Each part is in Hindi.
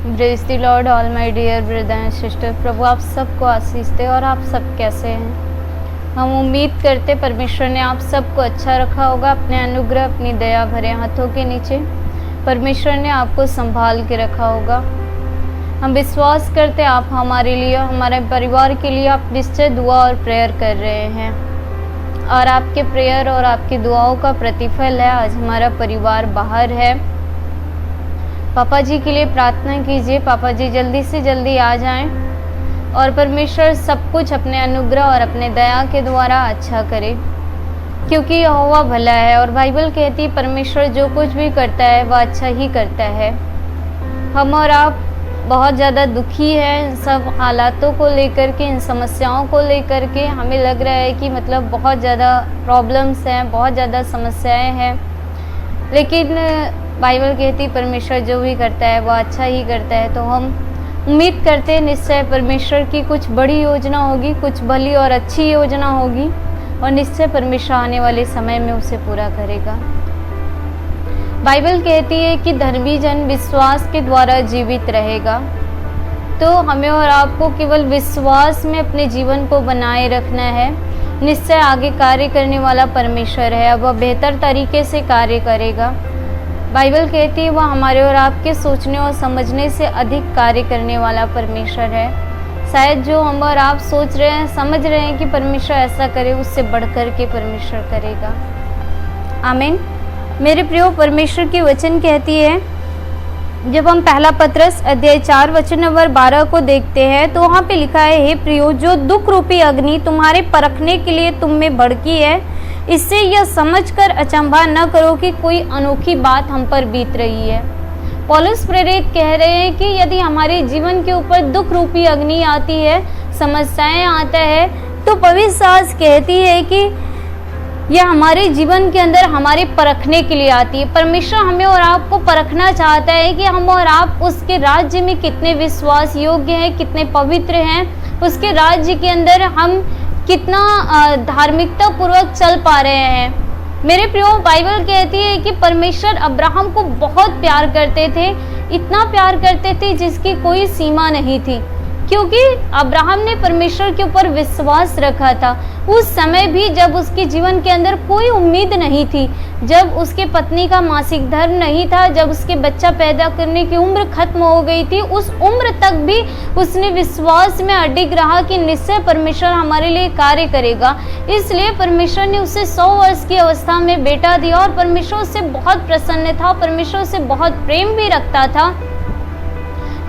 Praise the Lord all my dear brother and sister. प्रभु आप सबको आशीष दे। और आप सब कैसे हैं? हम उम्मीद करते परमेश्वर ने आप सबको अच्छा रखा होगा। अपने अनुग्रह अपनी दया भरे हाथों के नीचे परमेश्वर ने आपको संभाल के रखा होगा। हम विश्वास करते आप हमारे लिए, हमारे परिवार के लिए आप निश्चय दुआ और प्रेयर कर रहे हैं, और आपके प्रेयर और आपकी दुआओं का प्रतिफल है। आज हमारा परिवार बाहर है। पापा जी के लिए प्रार्थना कीजिए, पापा जी जल्दी से जल्दी आ जाएं और परमेश्वर सब कुछ अपने अनुग्रह और अपने दया के द्वारा अच्छा करे, क्योंकि यहोवा भला है। और बाइबल कहती है परमेश्वर जो कुछ भी करता है वह अच्छा ही करता है। हम और आप बहुत ज़्यादा दुखी हैं इन सब हालातों को लेकर के, इन समस्याओं को लेकर के। हमें लग रहा है कि मतलब बहुत ज़्यादा प्रॉब्लम्स हैं, बहुत ज़्यादा समस्याएं हैं, लेकिन बाइबल कहती परमेश्वर जो भी करता है वह अच्छा ही करता है। तो हम उम्मीद करते हैं निश्चय परमेश्वर की कुछ बड़ी योजना होगी, कुछ भली और अच्छी योजना होगी, और निश्चय परमेश्वर आने वाले समय में उसे पूरा करेगा। बाइबल कहती है कि धर्मी जन विश्वास के द्वारा जीवित रहेगा। तो हमें और आपको केवल विश्वास में अपने जीवन को बनाए रखना है। निश्चय आगे कार्य करने वाला परमेश्वर है, अब वह बेहतर तरीके से कार्य करेगा। बाइबल कहती है वह हमारे और आपके सोचने और समझने से अधिक कार्य करने वाला परमेश्वर है। शायद जो हम और आप सोच रहे हैं, समझ रहे हैं कि परमेश्वर ऐसा करे, उससे बढ़कर के परमेश्वर करेगा। आमीन। मेरे प्रियो, परमेश्वर की वचन कहती है, जब हम पहला पत्रस अध्याय 4 वचन नंबर 12 को देखते हैं तो वहाँ पे लिखा है, हे प्रियो, जो दुख रूपी अग्नि तुम्हारे परखने के लिए तुम में भड़की है, इससे यह समझकर अचंभा न करो कि कोई अनोखी बात हम पर बीत रही है। पौलुस प्रेरित कह रहे हैं कि यदि हमारे जीवन के ऊपर दुख रूपी अग्नि आती है, समस्याएं आता है, तो पवित्र शास्त्र कहती है कि यह हमारे जीवन के अंदर हमारे परखने के लिए आती है। परमेश्वर हमें और आपको परखना चाहता है कि हम और आप उसके राज्य में कितने विश्वास योग्य हैं, कितने पवित्र हैं, उसके राज्य के अंदर हम कितना धार्मिकता पूर्वक चल पा रहे हैं। मेरे प्रियो, बाइबल कहती है कि परमेश्वर अब्राहम को बहुत प्यार करते थे, इतना प्यार करते थे जिसकी कोई सीमा नहीं थी, क्योंकि अब्राहम ने परमेश्वर के ऊपर विश्वास रखा था। उस समय भी जब उसके जीवन के अंदर कोई उम्मीद नहीं थी, जब उसके पत्नी का मासिक धर्म नहीं था, जब उसके बच्चा पैदा करने की उम्र खत्म हो गई थी, उस उम्र तक भी उसने विश्वास में अडिग रहा कि निश्चय परमेश्वर हमारे लिए कार्य करेगा। इसलिए परमेश्वर ने उसे 100 वर्ष की अवस्था में बेटा दिया, और परमेश्वर उससे बहुत प्रसन्न था, परमेश्वर उससे बहुत प्रेम भी रखता था।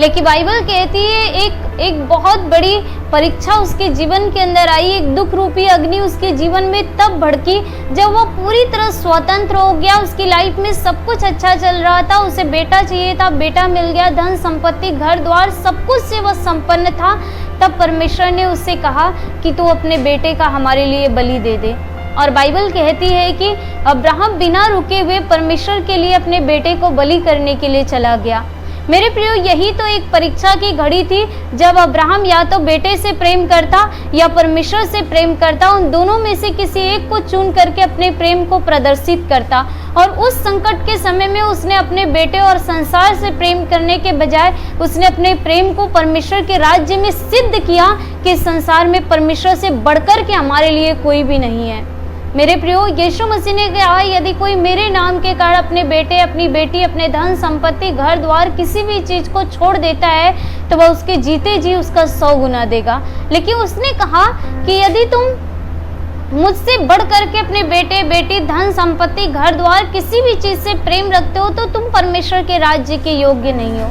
लेकिन बाइबल कहती है एक बहुत बड़ी परीक्षा उसके जीवन के अंदर आई, एक दुख रूपी अग्नि उसके जीवन में तब भड़की जब वो पूरी तरह स्वतंत्र हो गया। उसकी लाइफ में सब कुछ अच्छा चल रहा था, उसे बेटा चाहिए था, बेटा मिल गया, धन संपत्ति घर द्वार सब कुछ से वह संपन्न था। तब परमेश्वर ने उससे कहा कि तू अपने बेटे का हमारे लिए बलि दे दे। और बाइबल कहती है कि अब्राहम बिना रुके हुए परमेश्वर के लिए अपने बेटे को बलि करने के लिए चला गया। मेरे प्रियो, यही तो एक परीक्षा की घड़ी थी जब अब्राहम या तो बेटे से प्रेम करता या परमेश्वर से प्रेम करता। उन दोनों में से किसी एक को चुन करके अपने प्रेम को प्रदर्शित करता। और उस संकट के समय में उसने अपने बेटे और संसार से प्रेम करने के बजाय उसने अपने प्रेम को परमेश्वर के राज्य में सिद्ध किया कि संसार में परमेश्वर से बढ़कर के हमारे लिए कोई भी नहीं है। मेरे प्रियो, यीशु मसीह ने कहा, यदि कोई मेरे नाम के कारण अपने बेटे, अपनी बेटी, अपने धन संपत्ति, घर द्वार, किसी भी चीज को छोड़ देता है तो वह उसके जीते जी उसका 100 गुना देगा। लेकिन उसने कहा कि यदि तुम मुझसे बढ़ करके अपने बेटे, बेटी, धन संपत्ति, घर द्वार, किसी भी चीज से प्रेम रखते हो तो तुम परमेश्वर के राज्य के योग्य नहीं हो।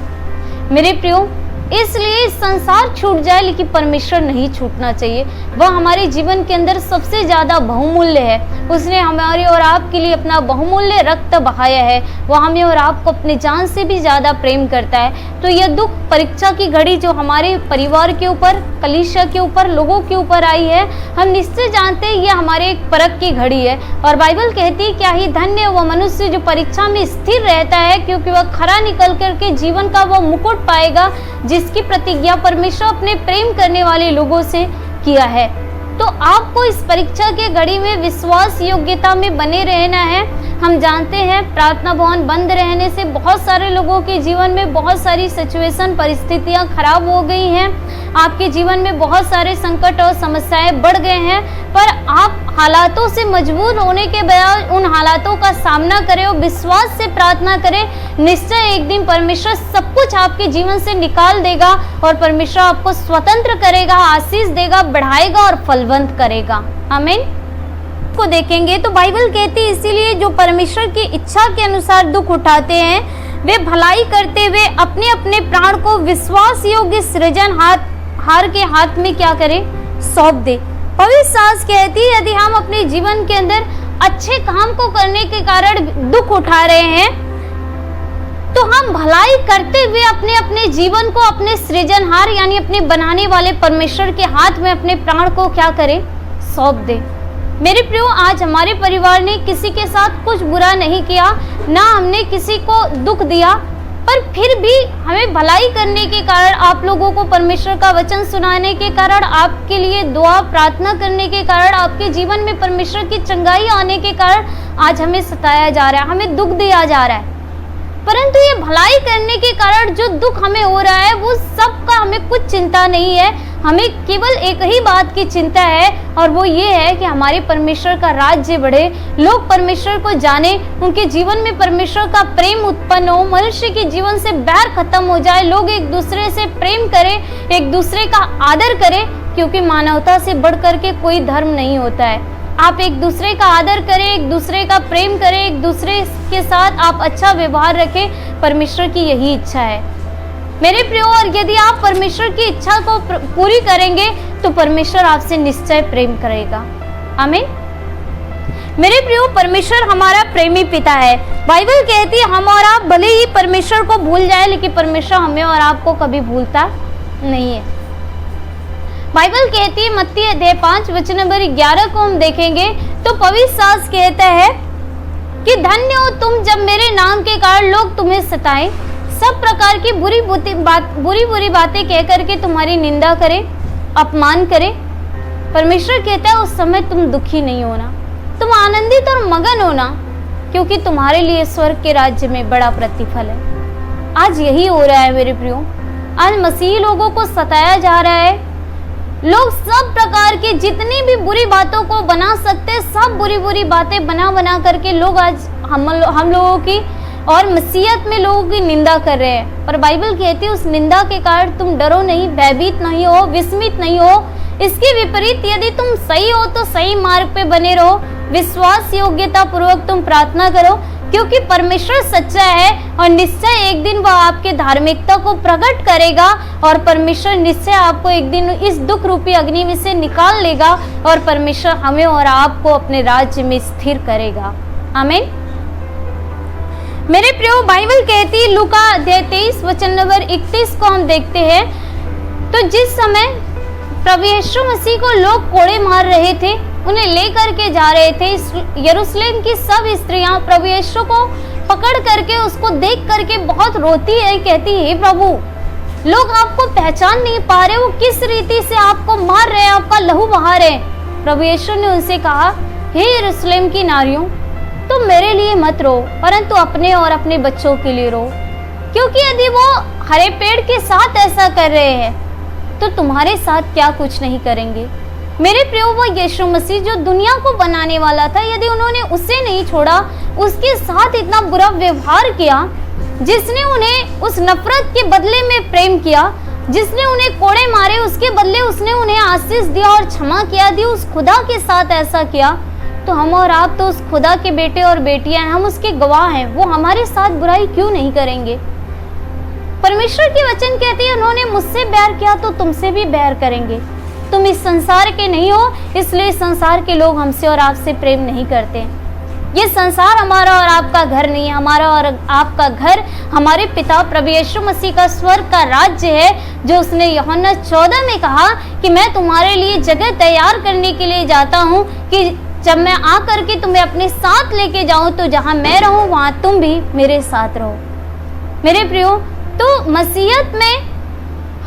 मेरे प्रियो, इसलिए संसार छूट जाए लेकिन परमेश्वर नहीं छूटना चाहिए। वह हमारे जीवन के अंदर सबसे ज्यादा बहुमूल्य है। उसने हमारे और आपके लिए अपना बहुमूल्य रक्त बहाया है। वह हमें और आपको अपनी जान से भी ज्यादा प्रेम करता है। तो यह दुख परीक्षा की घड़ी जो हमारे परिवार के ऊपर, कलीसिया के ऊपर, लोगों के ऊपर आई है, हम निश्चय जानते हैं यह हमारे एक परख की घड़ी है। और बाइबल कहती है, क्या ही धन्य वह मनुष्य जो परीक्षा में स्थिर रहता है, क्योंकि वह खरा निकल करके जीवन का वह मुकुट पाएगा जिसकी प्रतिज्ञा परमेश्वर अपने प्रेम करने वाले लोगों से किया है। तो आपको इस परीक्षा के घड़ी में विश्वास योग्यता में बने रहना है। हम जानते हैं प्रार्थना भवन बंद रहने से बहुत सारे लोगों के जीवन में बहुत सारी सिचुएशन, परिस्थितियां खराब हो गई हैं। आपके जीवन में बहुत सारे संकट और समस्याएं बढ़ गए हैं, पर आप हालातों से मजबूर होने के बजाय उन हालातों का सामना करें और विश्वास से प्रार्थना करें। निश्चय एक दिन परमेश्वर सब कुछ आपके जीवन से निकाल देगा और परमेश्वर आपको स्वतंत्र करेगा, आशीष देगा, बढ़ाएगा और फलवंत करेगा। आमीन। को देखेंगे तो बाइबल कहती है, इसीलिए जो परमेश्वर की इच्छा के अनुसार दुख उठाते हैं वे भलाई करते हुए अपने अपने प्राण को विश्वास योग्य सृजनहार के हाथ में क्या करें, सौंप दे। पवित्र शास्त्र कहती है यदि हम अपने जीवन के अंदर अच्छे काम को करने के कारण दुख उठा रहे हैं तो हम भलाई करते हुए अपने अपने जीवन को अपने सृजनहार यानी अपने बनाने वाले परमेश्वर के हाथ में अपने प्राण को क्या करें, सौंप दे। मेरे प्रियो, आज हमारे परिवार ने किसी के साथ कुछ बुरा नहीं किया, ना हमने किसी को दुख दिया, पर फिर भी हमें भलाई करने के कारण, आप लोगों को परमेश्वर का वचन सुनाने के कारण, आपके लिए दुआ प्रार्थना करने के कारण, आपके जीवन में परमेश्वर की चंगाई आने के कारण आज हमें सताया जा रहा है, हमें दुख दिया जा रहा है। परंतु ये भलाई करने के कारण जो दुख हमें हो रहा है वो सबका हमें कुछ चिंता नहीं है। हमें केवल एक ही बात की चिंता है और वो ये है कि हमारे परमेश्वर का राज्य बढ़े, लोग परमेश्वर को जाने, उनके जीवन में परमेश्वर का प्रेम उत्पन्न हो, मनुष्य के जीवन से बैर खत्म हो जाए, लोग एक दूसरे से प्रेम करें, एक दूसरे का आदर करें, क्योंकि मानवता से बढ़कर के कोई धर्म नहीं होता है। आप एक दूसरे का आदर करें, एक दूसरे का प्रेम करें, एक दूसरे के साथ आप अच्छा व्यवहार रखें। परमेश्वर की यही इच्छा है मेरे प्रियो, और यदि आप परमेश्वर की इच्छा को पूरी करेंगे तो परमेश्वर आपसे निश्चय प्रेम करेगा। आमीन। मेरे प्रियो, परमेश्वर हमारा प्रेमी पिता है। बाइबल कहती है हम और आप भले ही परमेश्वर को भूल जाए, लेकिन परमेश्वर हमें और आपको कभी भूलता नहीं है। बाइबल कहती है मत्ती अध्याय 5 वचन नंबर 11 को हम देखेंगे तो पवित्र शास्त्र कहता है कि धन्य हो तुम जब मेरे नाम के कारण लोग तुम्हें सताएं, सब प्रकार की बुरी बातें कह करके तुम्हारी निंदा करें, अपमान करें। परमेश्वर कहता है उस समय तुम दुखी नहीं होना, तुम आनंदित और मगन होना, क्योंकि तुम्हारे लिए स्वर्ग के राज्य में बड़ा प्रतिफल है। आज यही हो रहा है मेरे प्रियो, आज मसीही लोगों को सताया जा रहा है। लोग सब प्रकार की जितनी भी बुरी बातों को बना सकते, सब बुरी बातें बना करके लोग आज हम लोगों की और मसीहत में लोगों की निंदा कर रहे हैं। पर बाइबल कहती है उस निंदा के कारण तुम डरो नहीं, भयभीत नहीं हो, विस्मित नहीं हो। इसके विपरीत यदि तुम सही हो तो सही मार्ग पे बने रहो, विश्वास योग्यता पूर्वक तुम प्रार्थना करो, क्योंकि परमेश्वर सच्चा है और निश्चय एक दिन वह आपके धार्मिकता को प्रकट करेगा और परमेश्वर निश्चय आपको एक दिन इस दुख रूपी अग्नि में से निकाल लेगा और परमेश्वर हमें और आपको अपने राज्य में स्थिर करेगा। आमीन। मेरे प्रियो, बाइबल कहती है लूका अध्याय 23 वचन नंबर 31 को हम देखते हैं तो जिस समय प्रभु यीशु मसीह को लोग कोड़े मार रहे थे, उन्हें लेकर के जा रहे थे, यरूशलेम की सब स्त्रियां प्रभु यीशु को पकड़ करके उसको देख करके बहुत रोती है, कहती है हे प्रभु, लोग आपको पहचान नहीं पा रहे, वो किस रीति से आपको मार रहे हैं, आपका लहू बहा रहे हैं। प्रभु यीशु ने उनसे कहा, हे यरूशलेम की नारियों, तुम मेरे लिए मत रो, परंतु अपने और अपने बच्चों के लिए रो, क्योंकि यदि वो हरे पेड़ के साथ ऐसा कर रहे हैं तो तुम्हारे साथ क्या कुछ नहीं करेंगे। मेरे प्रियो, वो यीशु मसीह जो दुनिया को बनाने वाला था, यदि उन्होंने उसे नहीं छोड़ा, उसके साथ इतना बुरा व्यवहार किया, जिसने उन्हें उस नफरत के बदले में प्रेम किया, जिसने उन्हें कोड़े मारे उसके बदले उसने उन्हें आशीष दिया और क्षमा किया दी, उस खुदा के साथ ऐसा किया, तो हम और आप तो उस खुदा के बेटे और बेटियां हैं, हम उसके गवाह हैं। वो हमारे साथ बुराई क्यों नहीं करेंगे। परमेश्वर की वचन कहती है उन्होंने मुझसे बैर किया तो तुमसे भी बैर करेंगे। तुम इस संसार के नहीं हो, इसलिए संसार के लोग हमसे और आपसे प्रेम नहीं करते। ये संसार हमारा और आपका घर नहीं है, हमारा और आपका घर हमारे पिता प्रभु यीशु मसीह का स्वर्ग का राज्य है, जो उसने यूहन्ना 14 में कहा कि मैं तुम्हारे लिए जगह तैयार करने के लिए जाता हूँ, कि जब मैं आकर के तुम्हें अपने साथ लेके जाऊं तो जहां मैं रहूं वहां तुम भी मेरे साथ रहो। मेरे प्रियो, तो मसीहत में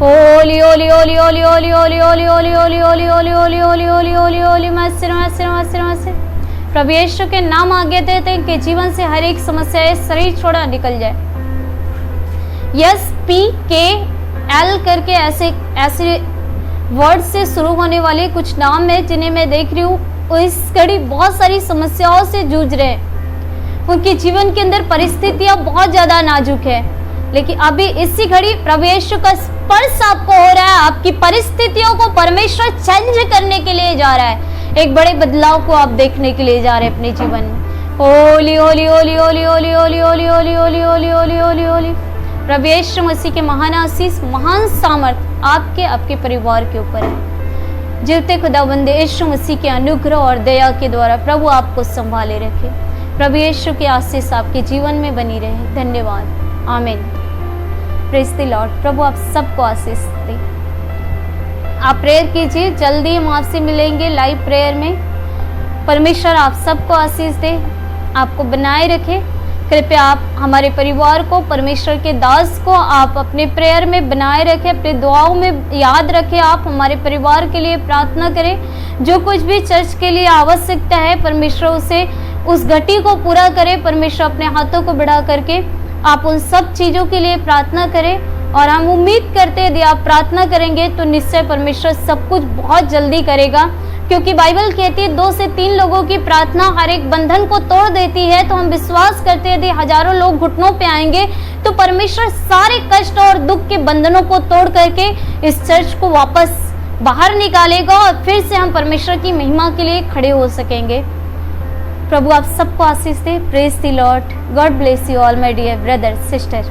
होली होली होली होली होली होली होली होली होली होली होली होली होली होली होली होली मस्तिर मस्तिर मस्तिर मस्तिर। प्रभु यीशु के नाम आगे देते हैं कि जीवन से हर एक समस्या शरीर छोड़ा निकल जाए। SPKL करके ऐसे वर्ड से शुरू होने वाले कुछ नाम है जिन्हें मैं देख रही हूँ। इस घड़ी बहुत सारी समस्याओं से जूझ रहे हैं, उनके जीवन के अंदर परिस्थितियां बहुत ज्यादा नाजुक है, लेकिन अभी इसी घड़ी प्रभु यीशु का स्पर्श आपको हो रहा है। आपकी परिस्थितियों को परमेश्वर चेंज करने के लिए जा रहा है, एक बड़े बदलाव को आप देखने के लिए जा रहे हैं अपने जीवन में। होली होली होली होली होली होली होली होली होली होली होली होली होली। प्रभु यीशु मसीह के महान आशीष, महान सामर्थ आपके परिवार के ऊपर है। जीवते खुदावंद यीशु मसीह के अनुग्रह और दया के द्वारा प्रभु आपको संभाले रखे। प्रभु यीशु की आशीष आपके जीवन में बनी रहे। धन्यवाद। आमीन। Praise the Lord. प्रभु आप सबको आशीष दे। आप प्रेयर कीजिए, जल्दी हम आपसे मिलेंगे लाइव प्रेयर में। परमेश्वर आप सबको आशीष दे, आपको बनाए रखे। कृपया आप हमारे परिवार को, परमेश्वर के दास को आप अपने प्रेयर में बनाए रखें, अपने दुआओं में याद रखें। आप हमारे परिवार के लिए प्रार्थना करें। जो कुछ भी चर्च के लिए आवश्यकता है परमेश्वर उसे उस घटी को पूरा करे। परमेश्वर अपने हाथों को बढ़ा करके आप उन सब चीज़ों के लिए प्रार्थना करें, और हम उम्मीद करते हैं यदि आप प्रार्थना करेंगे तो निश्चय परमेश्वर सब कुछ बहुत जल्दी करेगा, क्योंकि बाइबल कहती है 2 से 3 लोगों की प्रार्थना हर एक बंधन को तोड़ देती है। तो हम विश्वास करते हैं यदि हजारों लोग घुटनों पे आएंगे तो परमेश्वर सारे कष्ट और दुख के बंधनों को तोड़ करके इस चर्च को वापस बाहर निकालेगा, और फिर से हम परमेश्वर की महिमा के लिए खड़े हो सकेंगे। प्रभु आप सबको आशीष दे। Praise the Lord. God bless you all my dear brother sister.